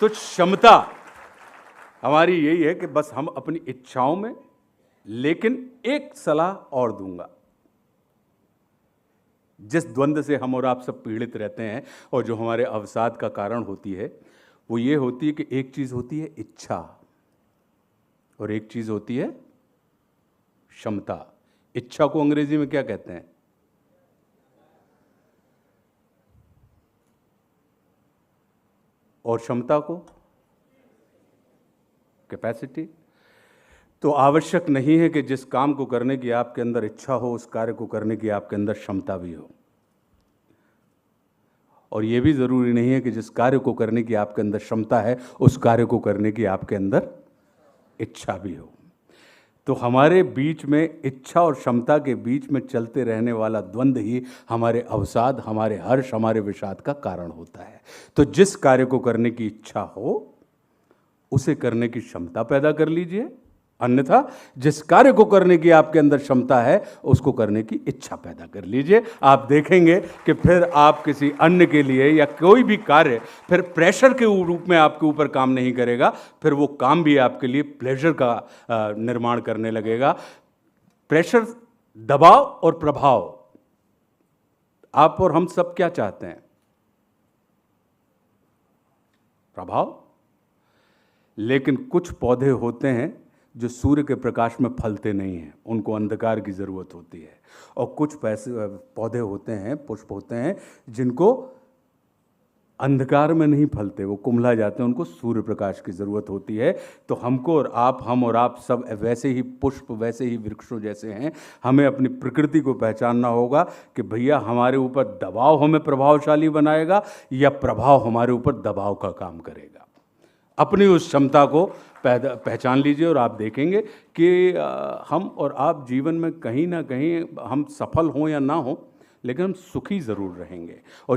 तो क्षमता हमारी यही है कि बस हम अपनी इच्छाओं में, लेकिन एक सलाह और दूंगा, जिस द्वंद्व से हम और आप सब पीड़ित रहते हैं और जो हमारे अवसाद का कारण होती है, वो ये होती है कि एक चीज होती है इच्छा और एक चीज होती है क्षमता। इच्छा को अंग्रेजी में क्या कहते हैं? और क्षमता को कैपेसिटी। तो आवश्यक नहीं है कि जिस काम को करने की आपके अंदर इच्छा हो, उस कार्य को करने की आपके अंदर क्षमता भी हो। और यह भी जरूरी नहीं है कि जिस कार्य को करने की आपके अंदर क्षमता है, उस कार्य को करने की आपके अंदर इच्छा भी हो। तो हमारे बीच में इच्छा और क्षमता के बीच में चलते रहने वाला द्वंद्व ही हमारे अवसाद, हमारे हर्ष, हमारे विषाद का कारण होता है। तो जिस कार्य को करने की इच्छा हो, उसे करने की क्षमता पैदा कर लीजिए, अन्यथा जिस कार्य को करने की आपके अंदर क्षमता है, उसको करने की इच्छा पैदा कर लीजिए। आप देखेंगे कि फिर आप किसी अन्य के लिए या कोई भी कार्य फिर प्रेशर के रूप में आपके ऊपर काम नहीं करेगा, फिर वो काम भी आपके लिए प्लेजर का निर्माण करने लगेगा। प्रेशर, दबाव और प्रभाव, आप और हम सब क्या चाहते हैं? प्रभाव। लेकिन कुछ पौधे होते हैं जो सूर्य के प्रकाश में फलते नहीं हैं, उनको अंधकार की ज़रूरत होती है। और कुछ पौधे होते हैं, पुष्प होते हैं, जिनको अंधकार में नहीं फलते, वो कुम्हला जाते हैं, उनको सूर्य प्रकाश की ज़रूरत होती है। तो हमको और आप, हम और आप सब वैसे ही पुष्प, वैसे ही वृक्षों जैसे हैं। हमें अपनी प्रकृति को पहचानना होगा कि भैया हमारे ऊपर दबाव हमें प्रभावशाली बनाएगा या प्रभाव हमारे ऊपर दबाव का काम करेगा। अपनी उस क्षमता को पहचान लीजिए और आप देखेंगे कि हम और आप जीवन में कहीं ना कहीं हम सफल हों या ना हों, लेकिन हम सुखी ज़रूर रहेंगे। और